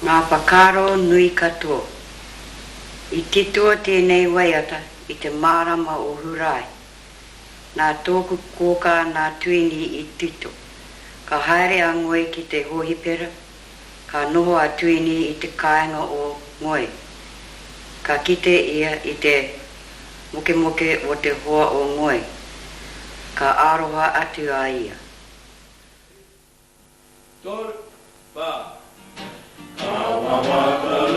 Ngā Whakaaro Nui Katoa. I titua tēnei waiata i te marama o Hurai. Nā tōku kōka nā Tuini i tito. Ka haere a ngoe ki te hohipera. Ka noho a Tuini i te kāinga o ngoe. Ka kite ia i te moke o te hoa o ngoe. Ka aroha atu a ia. Tor, pa. Awa waka